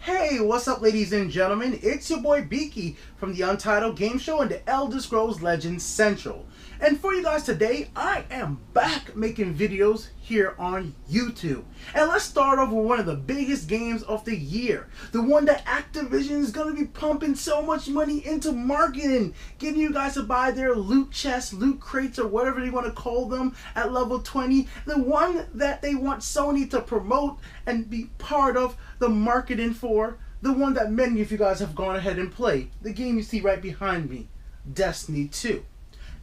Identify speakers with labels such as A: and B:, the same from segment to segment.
A: Hey, what's up ladies and gentlemen? It's your boy Beaky from the Untitled Game Show and the Elder Scrolls Legends Central. And for you guys today, I am back making videos here on YouTube. And let's start off with one of the biggest games of the year. The one that Activision is going to be pumping so much money into marketing. Getting you guys to buy their loot chests, loot crates, or whatever they want to call them at level 20. The one that they want Sony to promote and be part of the marketing for. The one that many of you guys have gone ahead and played. The game you see right behind me. Destiny 2.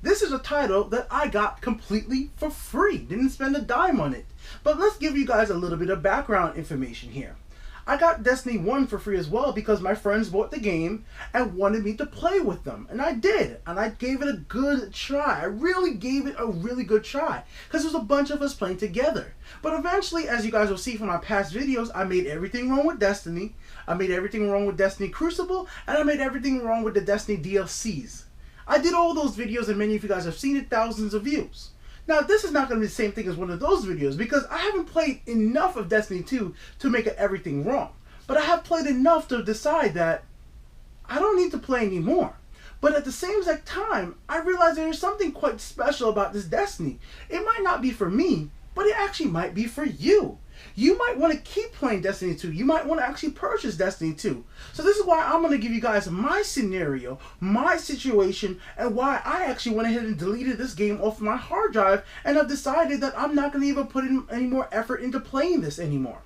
A: This is a title that I got completely for free. Didn't spend a dime on it. But let's give you guys a little bit of background information here. I got Destiny 1 for free as well because my friends bought the game and wanted me to play with them. And I did. And I gave it a good try. I really gave it a really good try. Because there was a bunch of us playing together. But eventually, as you guys will see from my past videos, I made everything wrong with Destiny. I made everything wrong with Destiny Crucible. And I made everything wrong with the Destiny DLCs. I did all those videos and many of you guys have seen it, thousands of views. Now this is not going to be the same thing as one of those videos because I haven't played enough of Destiny 2 to make everything wrong. But I have played enough to decide that I don't need to play anymore. But at the same exact time, I realized there's something quite special about this Destiny. It might not be for me, but it actually might be for you. You might want to keep playing Destiny 2. You might want to actually purchase Destiny 2. So this is why I'm going to give you guys my scenario, my situation, and why I actually went ahead and deleted this game off my hard drive and have decided that I'm not going to even put in any more effort into playing this anymore.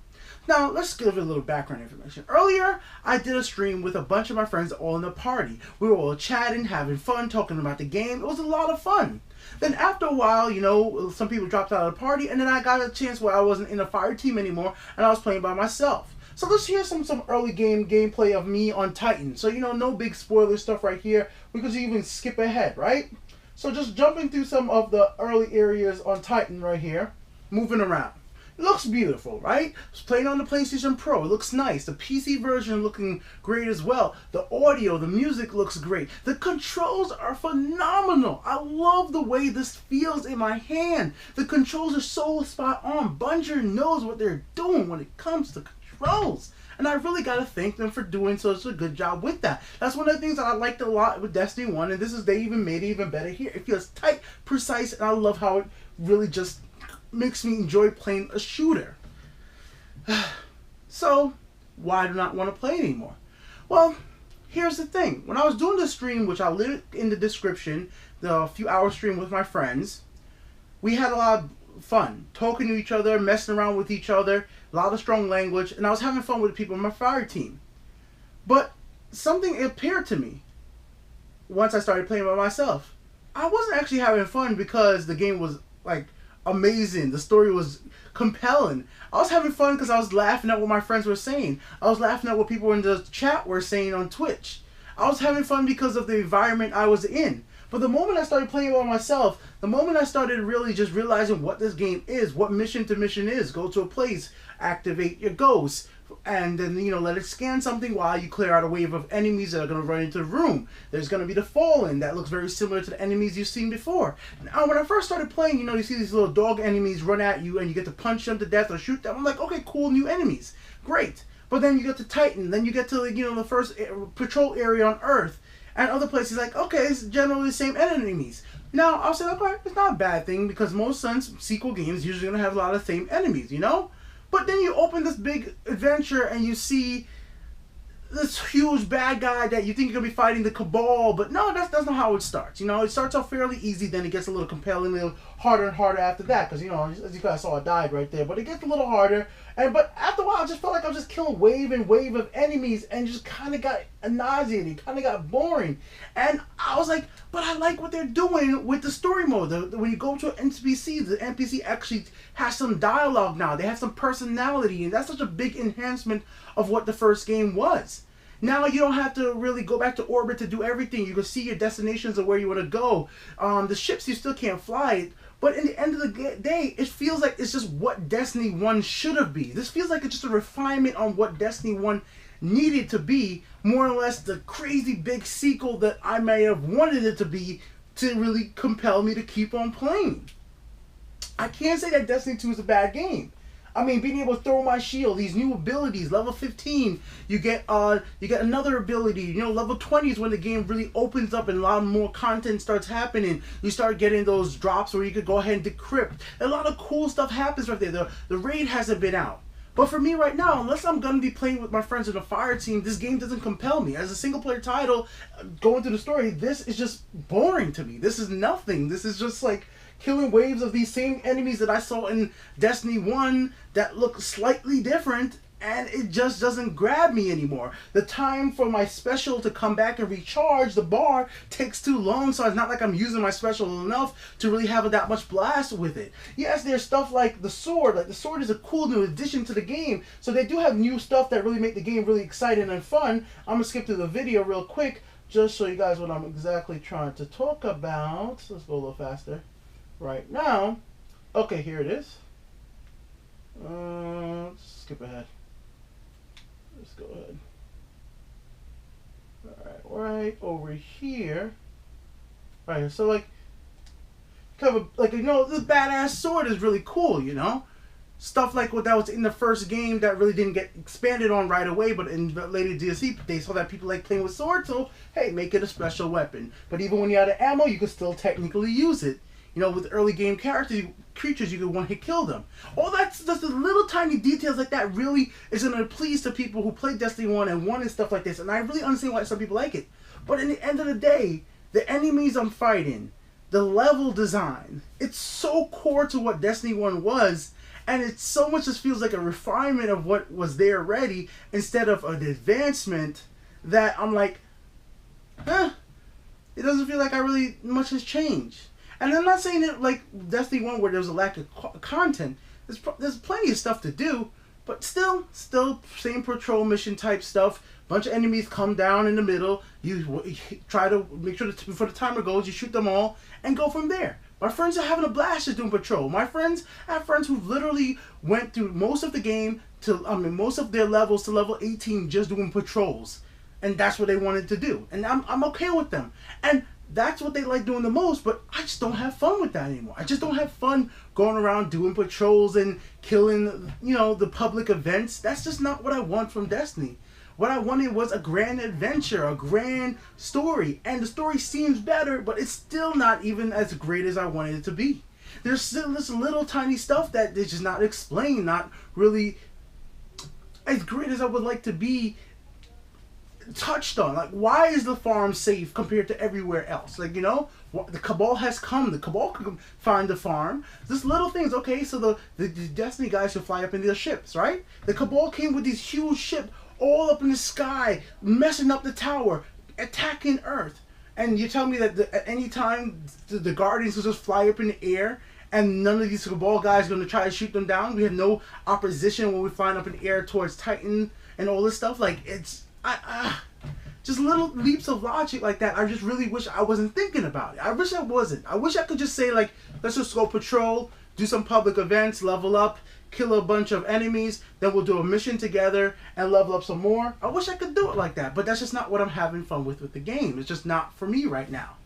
A: Now, let's give it a little background information. Earlier, I did a stream with a bunch of my friends all in a party. We were all chatting, having fun, talking about the game. It was a lot of fun. Then after a while, you know, some people dropped out of the party, and then I got a chance where I wasn't in a fire team anymore, and I was playing by myself. So let's hear some early gameplay of me on Titan. So, you know, no big spoiler stuff right here. We could even skip ahead, right? So just jumping through some of the early areas on Titan right here, moving around. It looks beautiful, right? It's playing on the PlayStation Pro. It looks nice. The PC version looking great as well. The audio, the music looks great. The controls are phenomenal. I love the way this feels in my hand. The controls are so spot on. Bungie knows what they're doing when it comes to controls. And I really got to thank them for doing such a good job with that. That's one of the things that I liked a lot with Destiny 1. And this is, they even made it even better here. It feels tight, precise, and I love how it really just makes me enjoy playing a shooter. So, why do I not want to play anymore? Well, here's the thing. When I was doing the stream, which I'll link in the description, the few hour stream with my friends, we had a lot of fun. Talking to each other, messing around with each other, a lot of strong language, and I was having fun with the people in my fire team. But something appeared to me once I started playing by myself. I wasn't actually having fun because the game was like amazing. The story was compelling. I was having fun because I was laughing at what my friends were saying. I was laughing at what people in the chat were saying on Twitch. I was having fun because of the environment I was in. But the moment I started playing by myself, the moment I started really just realizing what this game is, what mission to mission is, go to a place, activate your ghost, and then, you know, let it scan something while you clear out a wave of enemies that are going to run into the room. There's going to be the Fallen that looks very similar to the enemies you've seen before. Now, when I first started playing, you know, you see these little dog enemies run at you and you get to punch them to death or shoot them. I'm like, okay, cool, new enemies. Great. But then you get to Titan, then you get to, you know, the first patrol area on Earth and other places like, okay, it's generally the same enemies. Now, I'll say, okay, it's not a bad thing because most sequel games usually going to have a lot of same enemies, you know? But then you open this big adventure and you see this huge bad guy that you think you're going to be fighting the Cabal. But no, that's not how it starts. You know, it starts off fairly easy. Then it gets a little compelling, a little harder and harder after that. Because, you know, as you guys saw, I died right there. But it gets a little harder. But after a while, I just felt like I was just killing wave and wave of enemies. And just kind of got nauseating. Kind of got boring. And I was like, but I like what they're doing with the story mode. When you go to an NPC, the NPC actually has some dialogue now. They have some personality. And that's such a big enhancement of what the first game was. Now you don't have to really go back to orbit to do everything. You can see your destinations of where you want to go. The ships, you still can't fly. But in the end of the day, it feels like it's just what Destiny 1 should have been. This feels like it's just a refinement on what Destiny 1 needed to be. More or less the crazy big sequel that I may have wanted it to be to really compel me to keep on playing. I can't say that Destiny 2 is a bad game. I mean, being able to throw my shield, these new abilities, level 15, you get another ability. You know, level 20 is when the game really opens up and a lot more content starts happening. You start getting those drops where you could go ahead and decrypt. A lot of cool stuff happens right there. The raid hasn't been out. But for me right now, unless I'm going to be playing with my friends in a fire team, this game doesn't compel me. As a single-player title, going through the story, this is just boring to me. This is nothing. This is just like killing waves of these same enemies that I saw in Destiny 1 that look slightly different, and it just doesn't grab me anymore. The time for my special to come back and recharge the bar takes too long, so it's not like I'm using my special enough to really have that much blast with it. Yes, there's stuff like the sword. Like the sword is a cool new addition to the game, so they do have new stuff that really make the game really exciting and fun. I'm gonna skip through the video real quick, just show you guys what I'm exactly trying to talk about. Let's go a little faster. Right now, okay, here it is. Let's skip ahead. Let's go ahead. Right over here. Right here. So like, kind of like, you know, the badass sword is really cool, you know. Stuff like what that was in the first game that really didn't get expanded on right away, but in the later DLC, they saw that people like playing with swords, so hey, make it a special weapon. But even when you're out of ammo, you can still technically use it. You know, with early game creatures, you can one-hit kill them. All that's just the little tiny details like that really is going to please the people who played Destiny 1 and wanted stuff like this. And I really understand why some people like it. But in the end of the day, the enemies I'm fighting, the level design, it's so core to what Destiny 1 was. And it so much just feels like a refinement of what was there already instead of an advancement that I'm like, it doesn't feel like much has changed. And I'm not saying it like Destiny 1 where there was a lack of content. There's plenty of stuff to do, but still same patrol mission type stuff. Bunch of enemies come down in the middle. You try to make sure that before the timer goes, you shoot them all and go from there. My friends are having a blast just doing patrol. I have friends who literally went through most of the game most of their levels to level 18 just doing patrols, and that's what they wanted to do. And I'm okay with them. And that's what they like doing the most, but I just don't have fun with that anymore. I just don't have fun going around doing patrols and killing, you know, the public events. That's just not what I want from Destiny. What I wanted was a grand adventure, a grand story. And the story seems better, but it's still not even as great as I wanted it to be. There's still this little tiny stuff that is just not explained, not really as great as I would like to be touched on. Like, why is the farm safe compared to everywhere else? Like, you know, the Cabal has come. The Cabal can find the farm. Just little things. Okay, so the Destiny guys should fly up in their ships, right? The Cabal came with these huge ships all up in the sky, messing up the tower, attacking Earth. And you tell me that at any time the Guardians will just fly up in the air and none of these Cabal guys are going to try to shoot them down? We have no opposition when we fly up in the air towards Titan and all this stuff. Like, it's just little leaps of logic like that. I just really wish I wasn't thinking about it. I wish I wasn't. I wish I could just say, like, let's just go patrol, do some public events, level up, kill a bunch of enemies, then we'll do a mission together and level up some more. I wish I could do it like that, but that's just not what I'm having fun with the game. It's just not for me right now.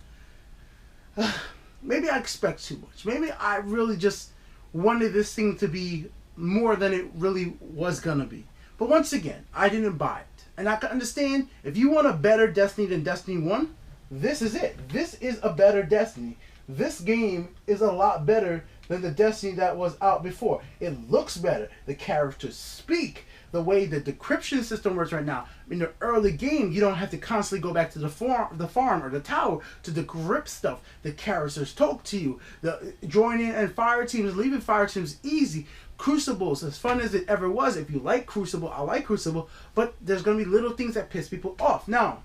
A: Maybe I expect too much. Maybe I really just wanted this thing to be more than it really was gonna be. But once again, I didn't buy it. And I can understand, if you want a better Destiny than Destiny 1, this is it. This is a better Destiny. This game is a lot better than the Destiny that was out before. It looks better. The characters speak. The way the decryption system works right now. In the early game, you don't have to constantly go back to the farm or the tower to decrypt stuff. The characters talk to you. The joining and fire teams, leaving fire teams easy. Crucibles, as fun as it ever was. If you like Crucible, I like Crucible, but there's going to be little things that piss people off. Now,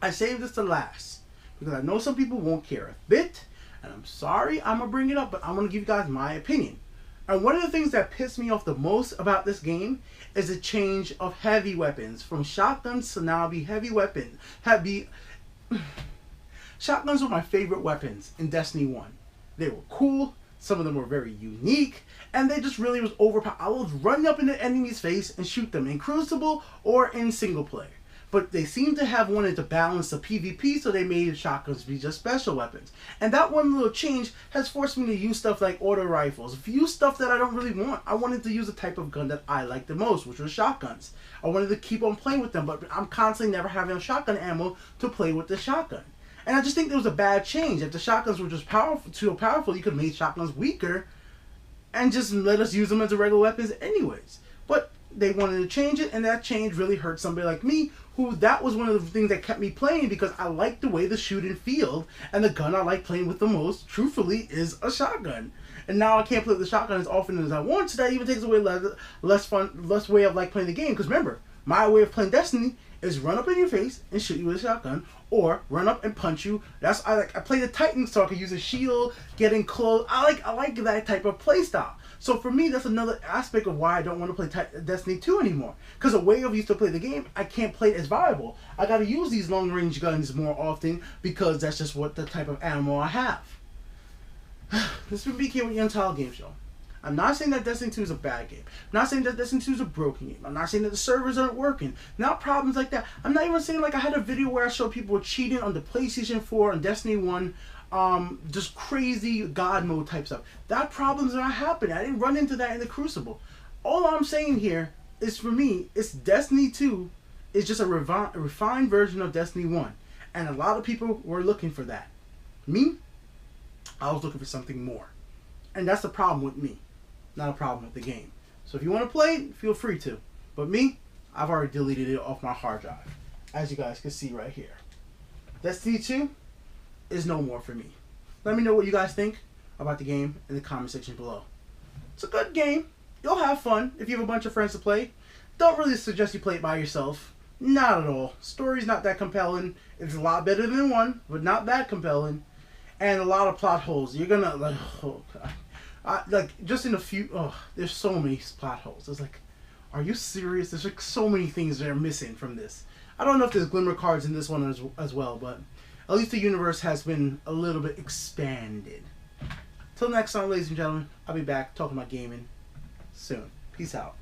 A: I saved this to last because I know some people won't care a bit, and I'm sorry I'm going to bring it up, but I'm going to give you guys my opinion. And one of the things that pissed me off the most about this game is the change of heavy weapons. From shotguns to now be heavy weapons. Shotguns were my favorite weapons in Destiny 1. They were cool. Some of them were very unique. And they just really was overpowered. I was running up in the enemy's face and shoot them in Crucible or in single player. But they seem to have wanted to balance the PvP, so they made shotguns be just special weapons. And that one little change has forced me to use stuff like auto rifles. Use stuff that I don't really want. I wanted to use the type of gun that I like the most, which was shotguns. I wanted to keep on playing with them, but I'm constantly never having shotgun ammo to play with the shotgun. And I just think it was a bad change. If the shotguns were just powerful, too powerful, you could make shotguns weaker and just let us use them as regular weapons anyways. But they wanted to change it, and that change really hurt somebody like me, who that was one of the things that kept me playing, because I like the way the shooting feel, and the gun I like playing with the most, truthfully, is a shotgun. And now I can't play with the shotgun as often as I want, so that even takes away less way of like playing the game. Because remember, my way of playing Destiny is run up in your face and shoot you with a shotgun, or run up and punch you. I play the Titan so I can use a shield, getting close. I like that type of play style. So for me, that's another aspect of why I don't want to play Destiny 2 anymore. Because the way I used to play the game, I can't play it as viable. I got to use these long range guns more often because that's just what the type of ammo I have. This has been BK with the Untitled Game Show. I'm not saying that Destiny 2 is a bad game. I'm not saying that Destiny 2 is a broken game. I'm not saying that the servers aren't working. Not problems like that. I'm not even saying like I had a video where I showed people cheating on the PlayStation 4 and Destiny 1. Just crazy God mode type stuff. That problem's not happening. I didn't run into that in the Crucible. All I'm saying here is, for me, it's Destiny 2 is just a refined version of Destiny 1. And a lot of people were looking for that. Me, I was looking for something more. And that's the problem with me. Not a problem with the game. So if you want to play it, feel free to. But me, I've already deleted it off my hard drive. As you guys can see right here. Destiny 2 is no more for me. Let me know what you guys think about the game in the comment section below. It's a good game. You'll have fun if you have a bunch of friends to play. Don't really suggest you play it by yourself. Not at all. Story's not that compelling. It's a lot better than 1, but not that compelling. And a lot of plot holes. You're gonna like, oh god. Just in a few, there's so many plot holes. It's like, are you serious? There's like so many things that are missing from this. I don't know if there's glimmer cards in this one as well, but at least the universe has been a little bit expanded. Till next time, ladies and gentlemen, I'll be back talking about gaming soon. Peace out.